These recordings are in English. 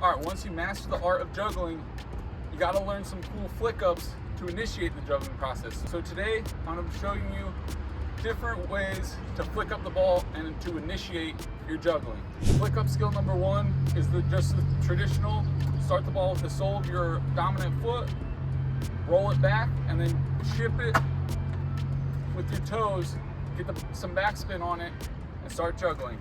All right, once you master the art of juggling, you gotta learn some cool flick ups to initiate the juggling process. So today, I'm gonna be showing you different ways to flick up the ball and to initiate your juggling. Flick up skill number one is just the traditional, start the ball with the sole of your dominant foot, roll it back, and then chip it with your toes, get some backspin on it, and start juggling.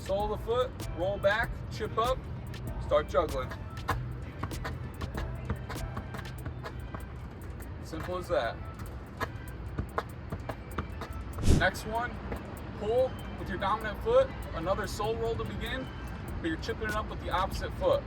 Sole of the foot, roll back, chip up, start juggling. Simple as that. Next one, pull with your dominant foot, another sole roll to begin, but you're chipping it up with the opposite foot.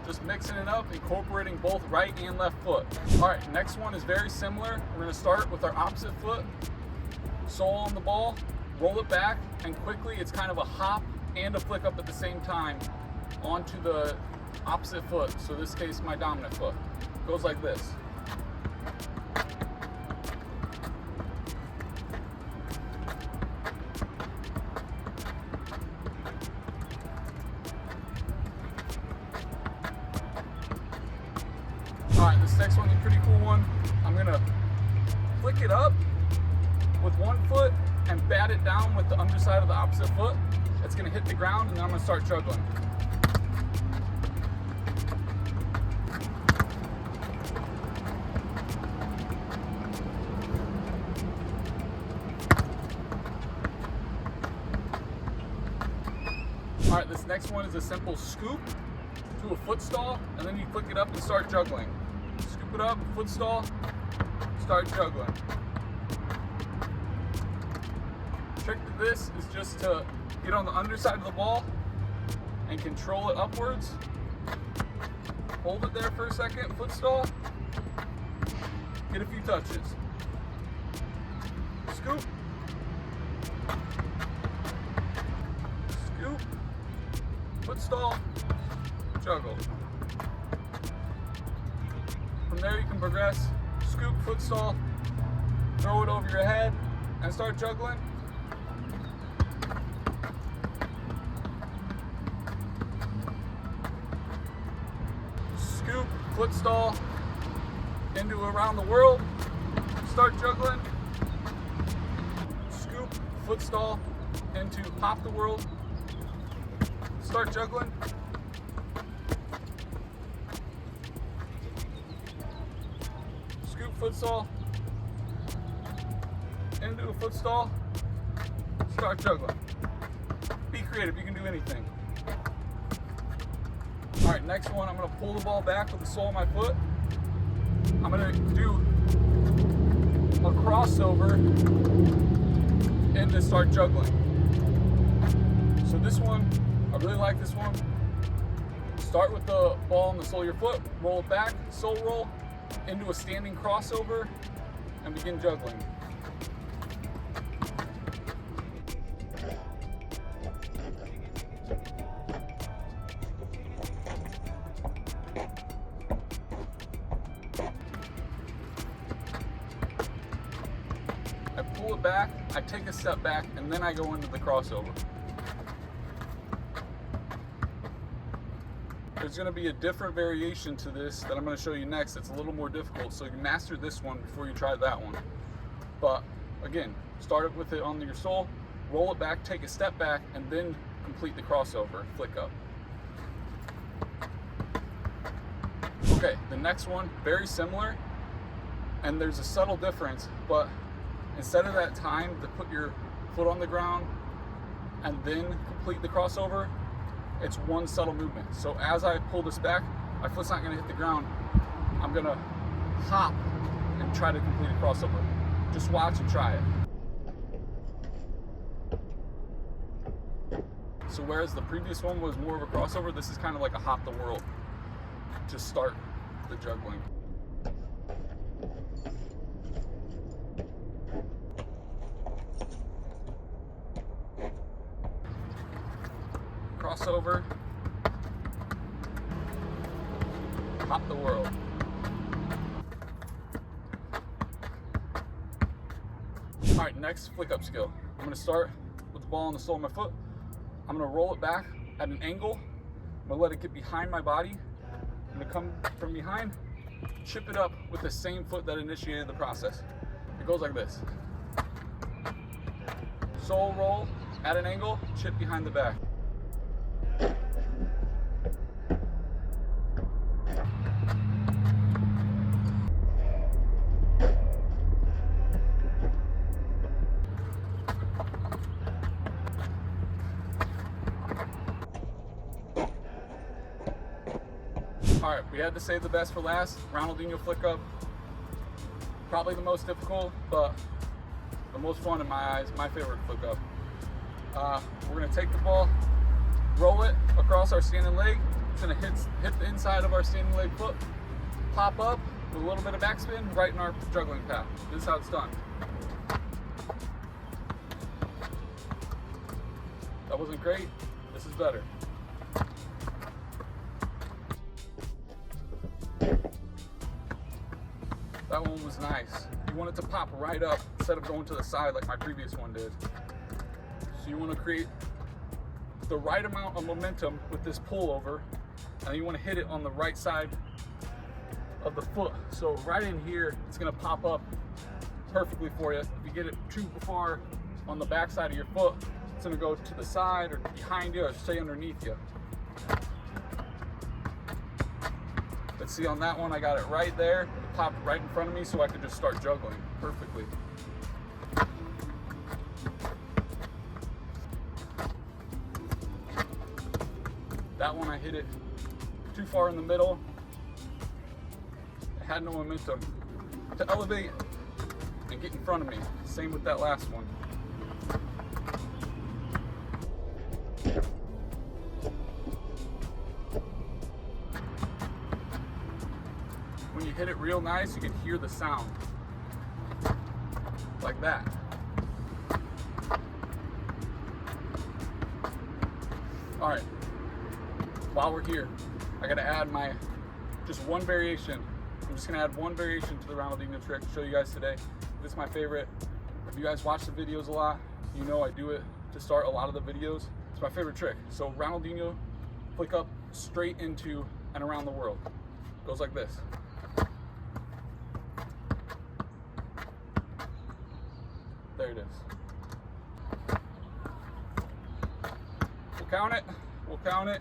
Just mixing it up, incorporating both right and left foot. All right, next one is very similar. We're gonna start with our opposite foot, sole on the ball, roll it back, and quickly it's kind of a hop and a flick up at the same time onto the opposite foot. So in this case, my dominant foot. Goes like this. All right, this next one's a pretty cool one. I'm gonna flick it up with one foot and bat it down with the underside of the opposite foot. It's gonna hit the ground, and then I'm gonna start juggling. All right, this next one is a simple scoop to a foot stall, and then you flick it up and start juggling. Scoop it up, foot stall, start juggling. Trick to this is just to get on the underside of the ball and control it upwards. Hold it there for a second, foot stall. Get a few touches. Scoop. Scoop. Foot stall. Juggle. From there you can progress. Scoop, foot stall, throw it over your head, and start juggling. Scoop, foot stall, into around the world, start juggling. Scoop, foot stall, into pop the world, start juggling. Scoop, foot stall, into a foot stall, start juggling. Be creative, you can do anything. All right, next one, I'm gonna pull the ball back with the sole of my foot. I'm gonna do a crossover and to start juggling. So this one, I really like this one. Start with the ball on the sole of your foot, roll it back, sole roll, into a standing crossover, and begin juggling. I pull it back, I take a step back, and then I go into the crossover. There's going to be a different variation to this that I'm going to show you next. It's a little more difficult, so you master this one before you try that one. But again, start with it on your sole, roll it back, take a step back, and then complete the crossover, flick up. Okay, the next one, very similar, and there's a subtle difference, but instead of that time to put your foot on the ground and then complete the crossover, it's one subtle movement. So as I pull this back, my foot's not gonna hit the ground. I'm gonna hop and try to complete a crossover. Just watch and try it. So whereas the previous one was more of a crossover, this is kind of like a hop the world to start the juggling. crossover, top the world. All right, next flick up skill. I'm gonna start with the ball on the sole of my foot. I'm gonna roll it back at an angle. I'm gonna let it get behind my body. I'm gonna come from behind, chip it up with the same foot that initiated the process. It goes like this. Sole roll at an angle, chip behind the back. All right, we had to save the best for last. Ronaldinho flick up. Probably the most difficult, but the most fun in my eyes, my favorite flick up. We're gonna take the ball, roll it across our standing leg. It's gonna hit the inside of our standing leg foot, pop up with a little bit of backspin right in our juggling path. This is how it's done. That wasn't great. This is better. That one was nice. You want it to pop right up instead of going to the side like my previous one did. So you want to create the right amount of momentum with this pullover, and you want to hit it on the right side of the foot. So right in here, it's going to pop up perfectly for you. If you get it too far on the back side of your foot, it's going to go to the side or behind you or stay underneath you. Let's see, on that one, I got it right there. It popped right in front of me so I could just start juggling perfectly. That one, I hit it too far in the middle. I had no momentum to elevate and get in front of me. Same with that last one. When you hit it real nice, you can hear the sound. Like that. All right, while we're here, I gotta add just one variation. I'm just gonna add one variation to the Ronaldinho trick to show you guys today. This is my favorite. If you guys watch the videos a lot, you know I do it to start a lot of the videos. It's my favorite trick. So Ronaldinho flick up straight into and around the world. Goes like this. There it is. We'll count it.